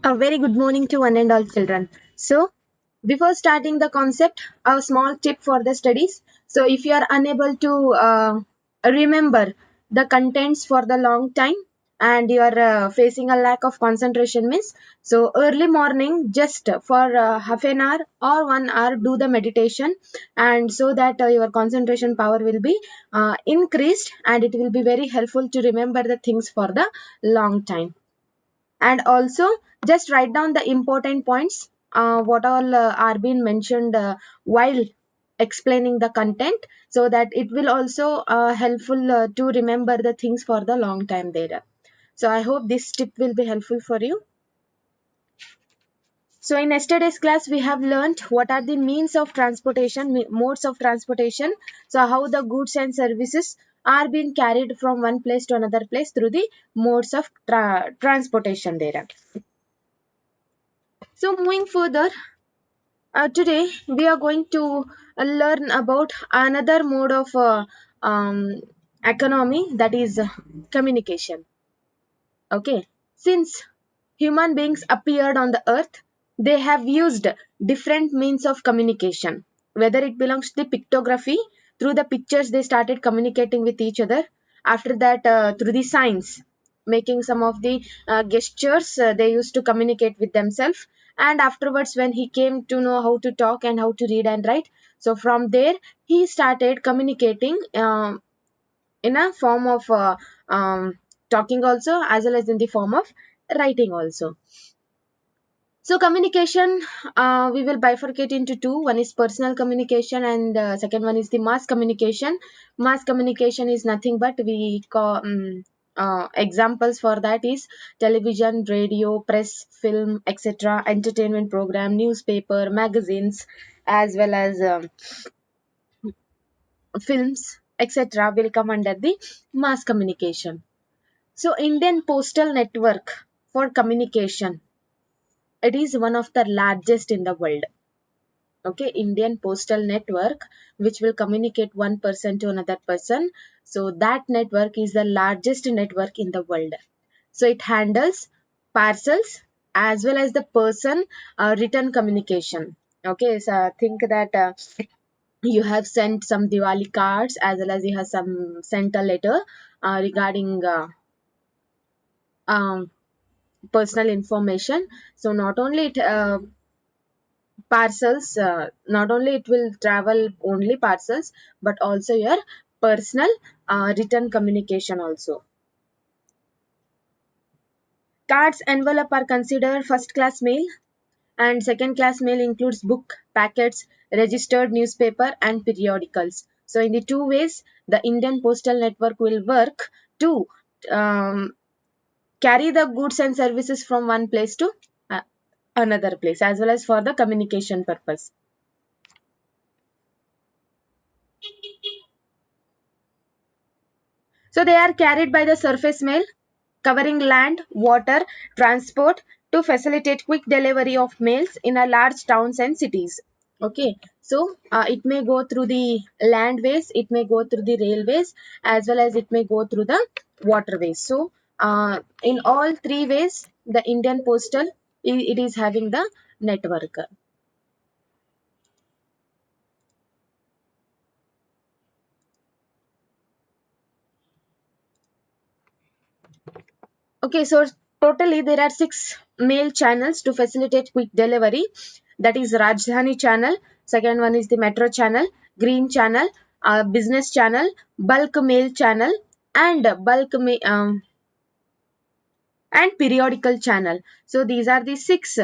A very good morning to one and all children. So, before starting the concept, a small tip for the studies. So, if you are unable to remember the contents for the long time and you are facing a lack of concentration means, so early morning just for half an hour or 1 hour do the meditation, and so that your concentration power will be increased and it will be very helpful to remember the things for the long time. And also just write down the important points what all are being mentioned while explaining the content, so that it will also helpful to remember the things for the long time there. So I hope this tip will be helpful for you. So in yesterday's class we have learned what are the means of transportation, modes of transportation. So how the goods and services are being carried from one place to another place through the modes of transportation there. So moving further, today we are going to learn about another mode of um, economy, that is communication. Okay, since human beings appeared on the earth, they have used different means of communication. Whether it belongs to the pictography, through the pictures they started communicating with each other. After that, through the signs, making some of the gestures, they used to communicate with themselves. And afterwards, when he came to know how to talk and how to read and write, so from there he started communicating in a form of talking also, as well as in the form of writing also. So communication, we will bifurcate into two. One is personal communication, and second one is the mass communication. Mass communication is nothing but we call examples for that is television, radio, press, film, etc., entertainment program, newspaper, magazines, as well as films, etc., will come under the mass communication. So Indian Postal Network for communication, it is one of the largest in the world. Okay, Indian Postal Network, which will communicate one person to another person. So that network is the largest network in the world. So it handles parcels as well as the person written communication. Okay, so think that you have sent some Diwali cards as well as you have some sent a letter regarding um, personal information. So not only it parcels, not only it will travel only parcels, but also your personal written communication also. Cards envelope are considered first class mail, and second class mail includes book packets, registered newspaper and periodicals. So in the two ways the Indian Postal Network will work to um, carry the goods and services from one place to uh, another place, as well as for the communication purpose. So they are carried by the surface mail, covering land, water, transport to facilitate quick delivery of mails in a large towns and cities. Okay, so it may go through the landways, it may go through the railways, as well as it may go through the waterways. So in all three ways, the Indian Postal, it is having the network. Okay, so totally there are six mail channels to facilitate quick delivery. That is Rajdhani channel. Second one is the Metro channel, Green channel, Business channel, Bulk mail channel, and and periodical channel. So these are the six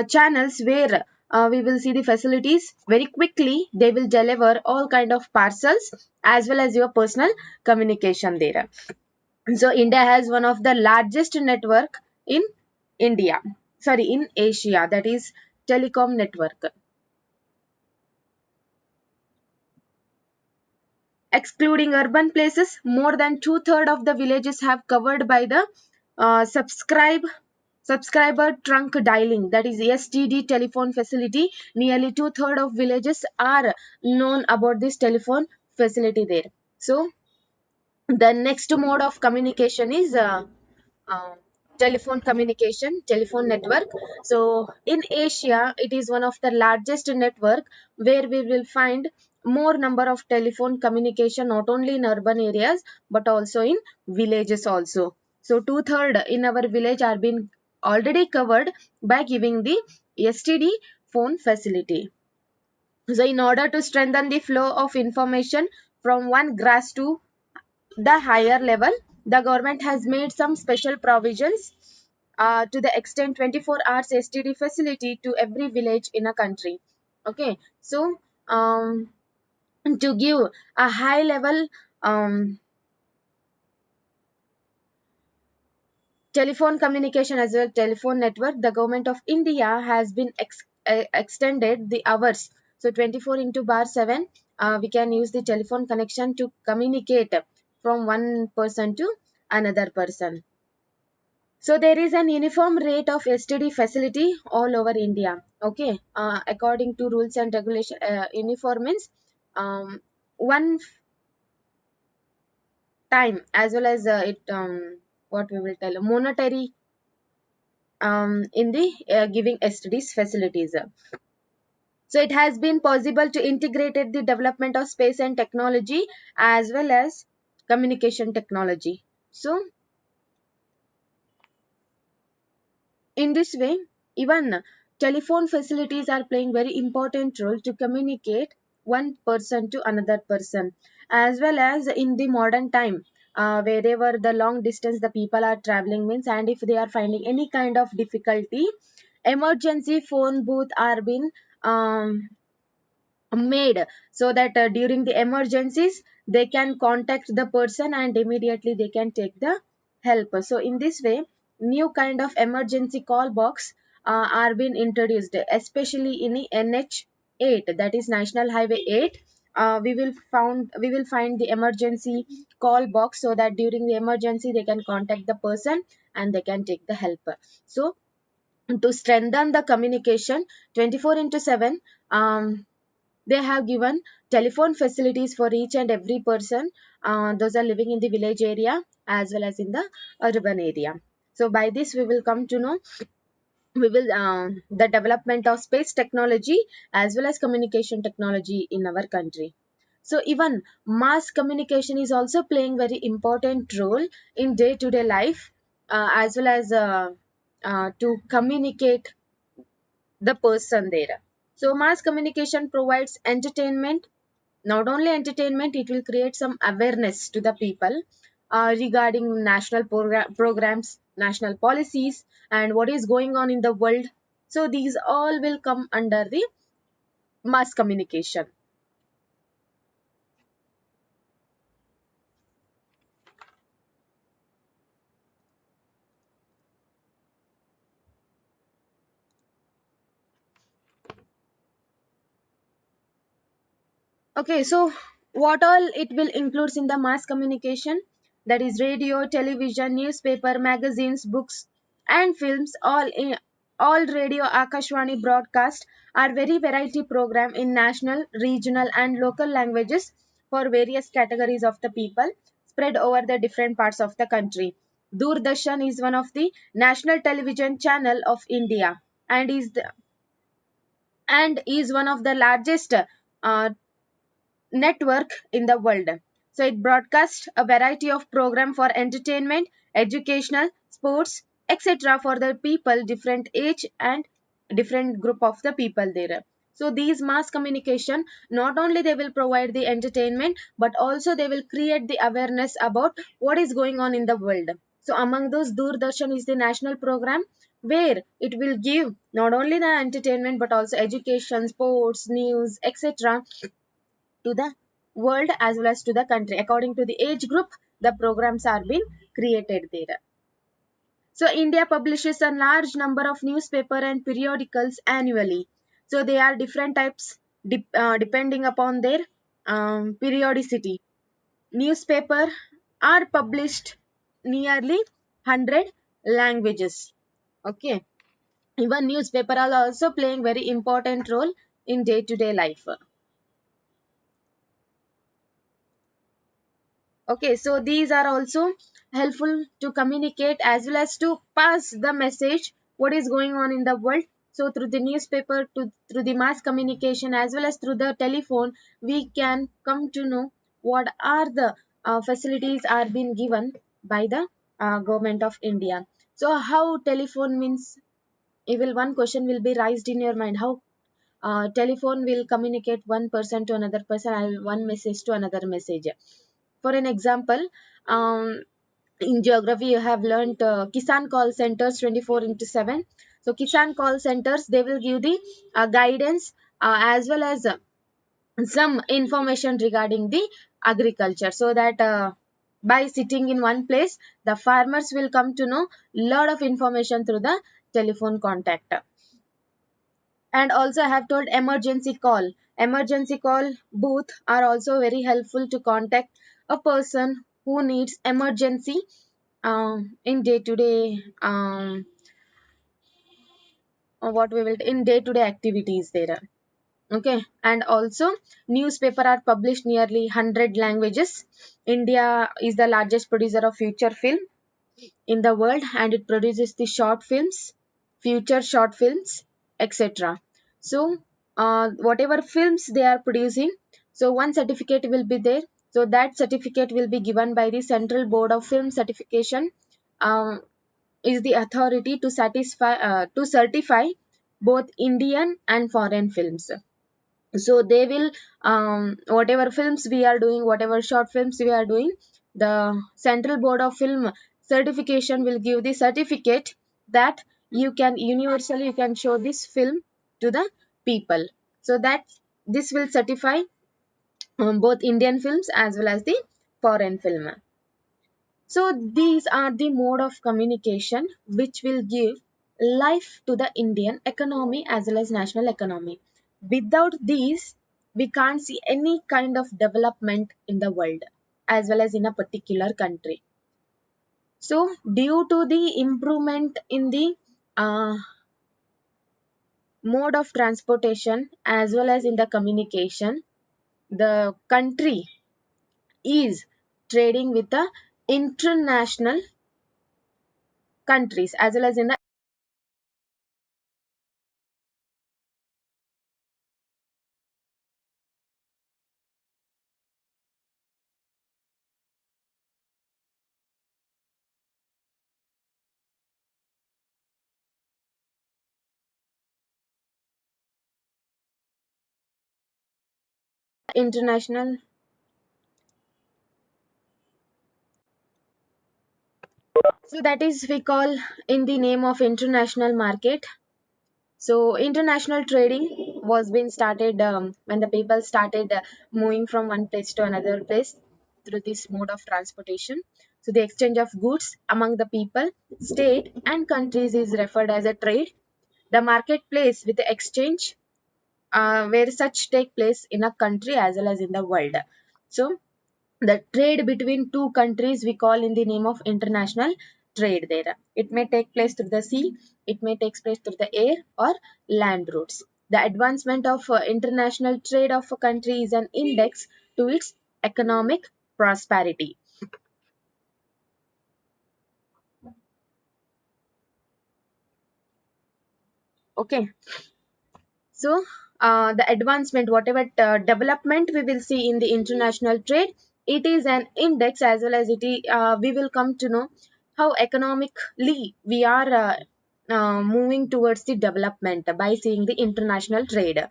channels where we will see the facilities very quickly. They will deliver all kind of parcels as well as your personal communication there. So India has one of the largest network in India, sorry, in Asia, that is telecom network. Excluding urban places, more than two-thirds of the villages have covered by the subscriber trunk dialing, that is STD telephone facility. Nearly two-thirds of villages are known about this telephone facility there. So the next mode of communication is telephone communication, telephone network. So in Asia it is one of the largest network where we will find more number of telephone communication, not only in urban areas but also in villages also. So two-third in our village are being already covered by giving the STD phone facility. So in order to strengthen the flow of information from one grass to the higher level, the government has made some special provisions to the extent 24 hours STD facility to every village in a country. Okay, so to give a high level telephone communication as well telephone network, the government of India has been extended the hours. So 24 into bar 7, we can use the telephone connection to communicate from one person to another person. So there is an uniform rate of STD facility all over India. Okay, according to rules and regulation, uniform means one time as well as it what we will tell monetary in the giving STDs facilities. So it has been possible to integrate the development of space and technology as well as communication technology. So in this way, even telephone facilities are playing very important role to communicate one person to another person, as well as in the modern time, wherever the long distance the people are traveling means, and if they are finding any kind of difficulty, emergency phone booth are being um, made so that during the emergencies they can contact the person and immediately they can take the help. So in this way, new kind of emergency call box are being introduced, especially in the NH8, that is National Highway 8. We will find the emergency call box so that during the emergency they can contact the person and they can take the help. So to strengthen the communication 24 into 7, they have given telephone facilities for each and every person. Those are living in the village area as well as in the urban area. So by this we will come to know, we will the development of space technology as well as communication technology in our country. So even mass communication is also playing very important role in day to day life, as well as to communicate the person there. So mass communication provides entertainment. Not only entertainment, it will create some awareness to the people regarding national programs, national policies, and what is going on in the world. So these all will come under the mass communication. Okay, so what all it will includes in the mass communication? That is radio, television, newspaper, magazines, books, and films. All radio Akashwani broadcast are very variety program in national, regional, and local languages for various categories of the people spread over the different parts of the country. Doordarshan is one of the national television channel of India and is one of the largest network in the world. So it broadcasts a variety of program for entertainment, educational, sports, etc. for the people, different age and different group of the people there. So these mass communication, not only they will provide the entertainment, but also they will create the awareness about what is going on in the world. So among those, Doordarshan is the national program where it will give not only the entertainment but also education, sports, news, etc. to the world as well as to the country. According to the age group, the programs are being created there. So India publishes a large number of newspaper and periodicals annually. So they are different types depending upon their periodicity. Newspaper are published nearly 100 languages. Okay. Even newspaper are also playing very important role in day to day life. Okay, so these are also helpful to communicate as well as to pass the message what is going on in the world. So through the newspaper, through the mass communication as well as through the telephone, we can come to know what are the facilities are being given by the government of India. So how telephone means, one question will be raised in your mind, how telephone will communicate one person to another person and one message to another message. For an example, um, in geography you have learned Kisan call centers 24 into 7. So Kisan call centers, they will give the guidance as well as some information regarding the agriculture, so that by sitting in one place the farmers will come to know lot of information through the telephone contact. And also I have told emergency call booth are also very helpful to contact a person who needs emergency in day to day, what we will in day to day activities there. Okay, and also newspaper are published nearly 100 languages. India is the largest producer of feature film in the world, and it produces the short films, future short films, etc. So whatever films they are producing, so one certificate will be there. So that certificate will be given by the Central Board of Film Certification, um, is the authority to satisfy to certify both Indian and foreign films. So they will, whatever films we are doing, whatever short films we are doing, the Central Board of Film Certification will give the certificate that you can universally you can show this film to the people, so that this will certify both Indian films as well as the foreign film. So these are the mode of communication which will give life to the Indian economy as well as national economy. Without these, we can't see any kind of development in the world as well as in a particular country. So due to the improvement in the uh, mode of transportation as well as in the communication, the country is trading with the international countries as well as in the international. So that is we call in the name of international market. So international trading was being started when the people started moving from one place to another place through this mode of transportation. So the exchange of goods among the people, state and countries is referred as a trade. The marketplace with the exchange where such take place in a country as well as in the world. So the trade between two countries we call in the name of international trade there. It may take place through the sea, it may take place through the air or land routes. The advancement of international trade of a country is an index to its economic prosperity. Okay, so the advancement, whatever development we will see in the international trade, it is an index as well as we will come to know how economically we are moving towards the development by seeing the international trade.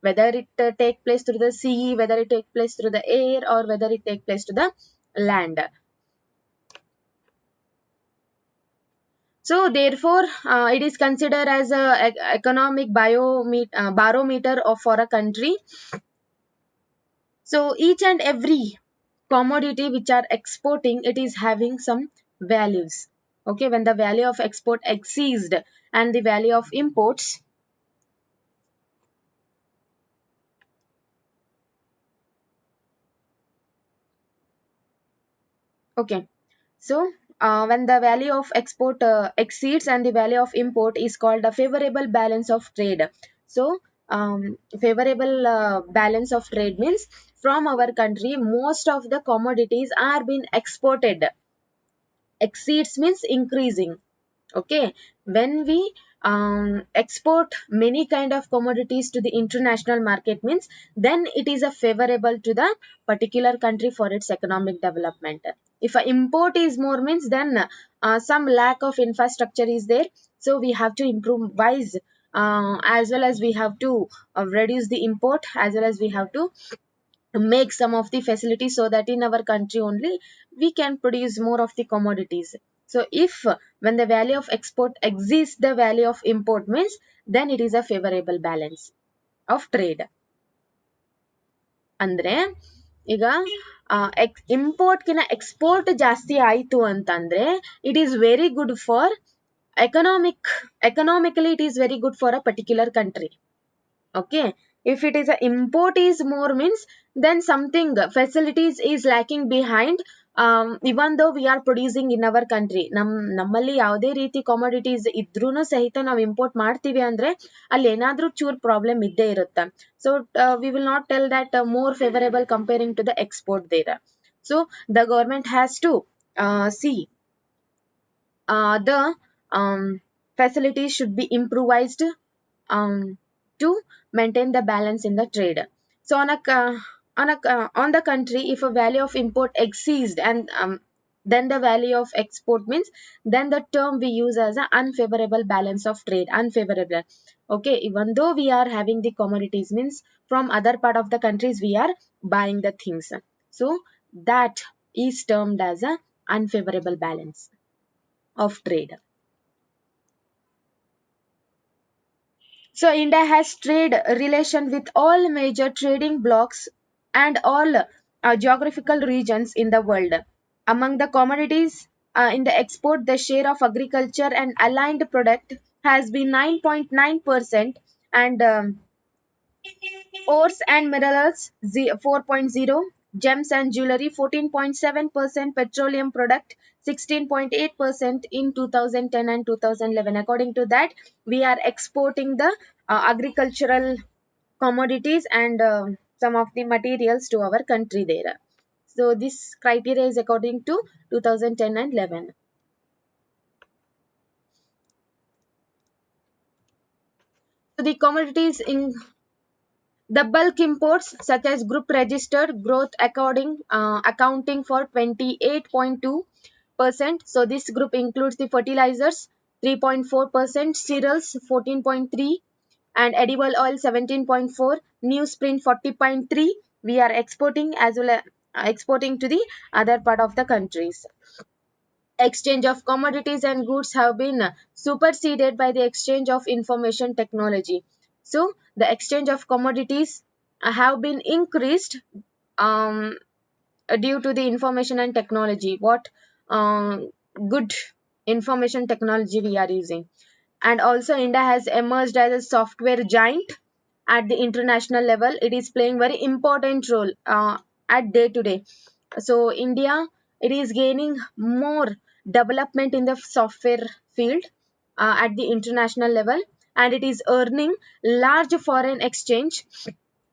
Whether it take place through the sea, whether it take place through the air, or whether it take place to the land. So therefore, it is considered as a economic barometer of for a country. So each and every commodity which are exporting, it is having some values. Okay, when the value of export exceeds and the value of imports, okay, so when the value of export exceeds and the value of import is called a favorable balance of trade. So favorable balance of trade means from our country most of the commodities are being exported. Exceeds means increasing. Okay, when we export many kind of commodities to the international market means then it is a favorable to the particular country for its economic development. If a import is more means then some lack of infrastructure is there, so we have to improvise, as well as we have to reduce the import, as well as we have to make some of the facilities so that in our country only we can produce more of the commodities. So if when the value of export exceeds the value of import means then it is a favorable balance of trade. ಅಂದ್ರೆ ಈಗ import ಕಿನ export ಜಾಸ್ತಿ ಆಯ್ತು ಅಂತಂದ್ರೆ it is very good for economic economically it is very good for a particular country. Okay, if it is a import is more means then something facilities is lacking behind. Even though we are producing in our country ನಮ್ಮಲ್ಲಿ ಯಾವುದೇ ರೀತಿ commodities ಇದ್ರೂನು ಸಹಿತ ನಾವು import ಮಾಡ್ತೀವಿ ಅಂದ್ರೆ ಅಲ್ಲಿ ಏನಾದ್ರೂ ಚೂರ್ ಪ್ರಾಬ್ಲಮ್ ಇದ್ದೇ ಇರುತ್ತೆ. So we will not tell that more favorable comparing to the export there. So the government has to see the facilities should be improvised um, to maintain the balance in the trade. So on the country, if a value of import exceeds and then the value of export means then the term we use as an unfavorable balance of trade. Unfavorable. Okay, even though we are having the commodities means from other part of the countries we are buying the things. So that is termed as a unfavorable balance of trade. So India has trade relation with all major trading blocs and all geographical regions in the world. Among the commodities in the export, the share of agriculture and aligned product has been 9.9% and ores and minerals 4.0, gems and jewelry 14.7%, petroleum product 16.8% in 2010 and 2011. According to that, we are exporting the agricultural commodities and some of the materials to our country there. So this criteria is according to 2010 and 11. So the commodities in the bulk imports such as group registered growth accounting for 28.2%. So this group includes the fertilizers 3.4%, cereals 14.3, and edible oil 17.4, newsprint 40.3. We are exporting as well as exporting to the other part of the countries. Exchange of commodities and goods have been superseded by the exchange of information technology. So the exchange of commodities have been increased um, due to the information and technology. What good information technology we are using. And also India has emerged as a software giant at the international level. It is playing very important role at day to day. So India, it is gaining more development in the software field at the international level, and it is earning large foreign exchange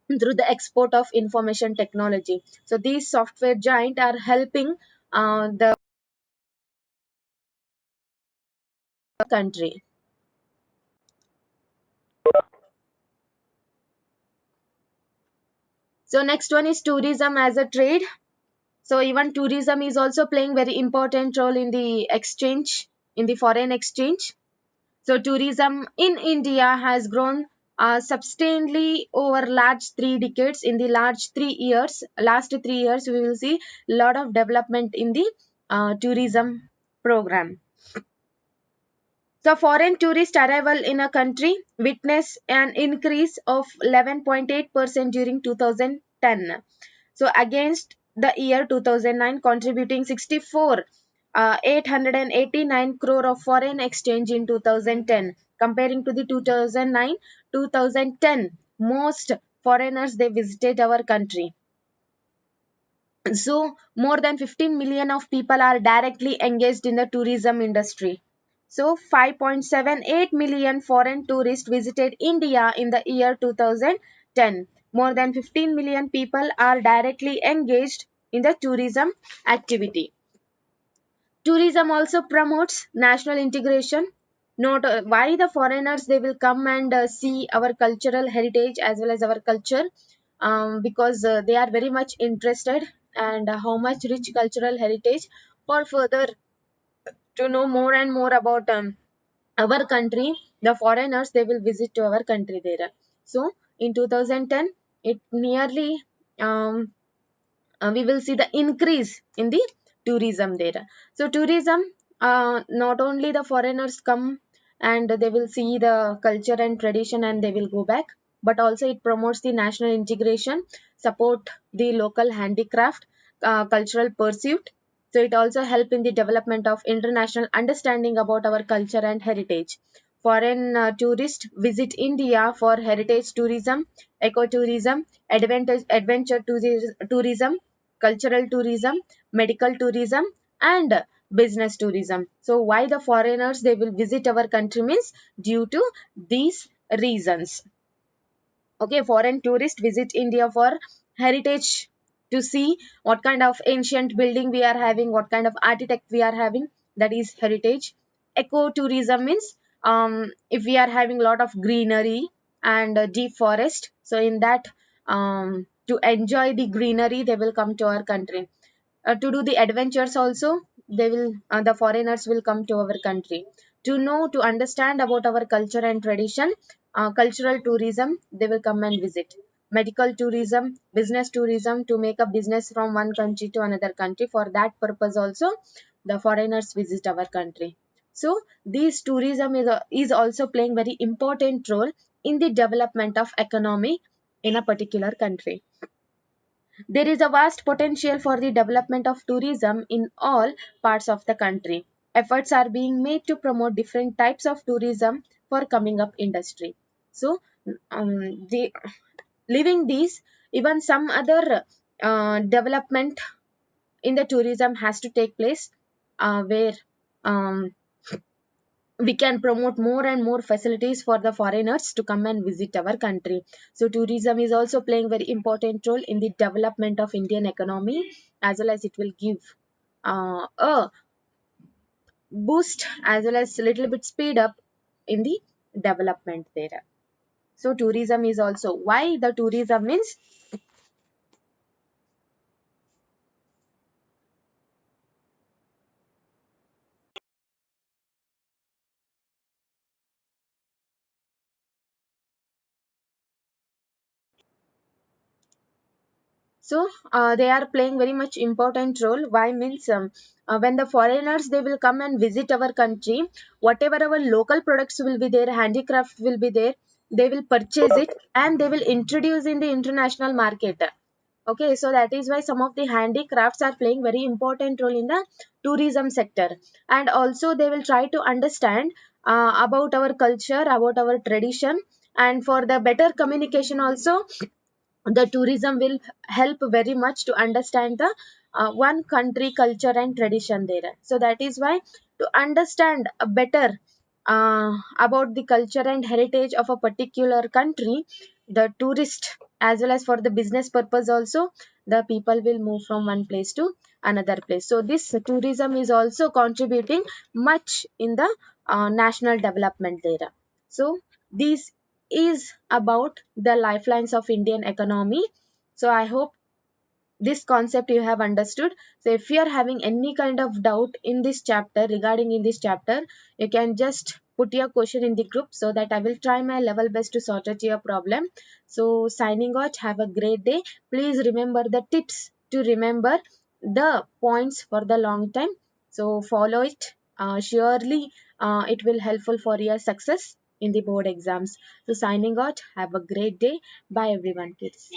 through the export of information technology. So these software giant are helping the country. So next one is tourism as a trade. So even tourism is also playing very important role in the exchange, in the foreign exchange. So tourism in India has grown substantially over large 3 decades. In the last 3 years, we will see a lot of development in the tourism program. So foreign tourist arrival in a country witnessed an increase of 11.8% during 2010. So against the year 2009, contributing 64 889 crore of foreign exchange in 2010. Comparing to the 2009 2010, most foreigners they visited our country. So more than 15 million of people are directly engaged in the tourism industry. So 5.78 million foreign tourists visited India in the year 2010. More than 15 million people are directly engaged in the tourism activity. Tourism also promotes national integration. Not why the foreigners they will come and see our cultural heritage as well as our culture, because they are very much interested and how much rich cultural heritage. For further to know more and more about our country, the foreigners they will visit to our country there. So in 2010, it nearly we will see the increase in the tourism there. So tourism, not only the foreigners come and they will see the culture and tradition and they will go back, but also it promotes the national integration, support the local handicraft, cultural pursuit. So it also help in the development of international understanding about our culture and heritage. Foreign tourists visit India for heritage tourism, ecotourism, tourism, cultural tourism, medical tourism, and business tourism. So why the foreigners they will visit our country means due to these reasons. Okay, foreign tourists visit India for heritage, to see what kind of ancient building we are having, what kind of architect we are having, that is heritage. Eco tourism means if we are having a lot of greenery and deep forest, so in that, to enjoy the greenery they will come to our country. To do the adventures also, they will the foreigners will come to our country to know, to understand about our culture and tradition. Cultural tourism, they will come and visit. Medical tourism, business tourism, to make a business from one country to another country, for that purpose also the foreigners visit our country. So this tourism is also playing very important role in the development of economy in a particular country. There is a vast potential for the development of tourism in all parts of the country. Efforts are being made to promote different types of tourism for coming up industry. So, the leaving these, even some other development in the tourism has to take place, where um, we can promote more and more facilities for the foreigners to come and visit our country. So tourism is also playing very important role in the development of Indian economy, as well as it will give a boost as well as a little bit speed up in the development there. So tourism is also why the tourism means. So they are playing very much important role. Why means, when the foreigners they will come and visit our country, whatever our local products will be there, handicraft will be there, they will purchase it and they will introduce in the international market. Okay, so that is why some of the handicrafts are playing very important role in the tourism sector, and also they will try to understand about our culture, about our tradition, and for the better communication also, the tourism will help very much to understand the one country culture and tradition there. So that is why, to understand better about the culture and heritage of a particular country, the tourist as well as for the business purpose also, the people will move from one place to another place. So this tourism is also contributing much in the national development there. So this is about the lifelines of Indian economy. So I hope this concept you have understood. So if you are having any kind of doubt in this chapter, regarding in this chapter, you can just put your question in the group so that I will try my level best to sort out your problem. So signing out, have a great day. Please remember the tips to remember the points for the long time. So follow it. Surely it will helpful for your success in the board exams. So signing out, have a great day. Bye everyone, kids.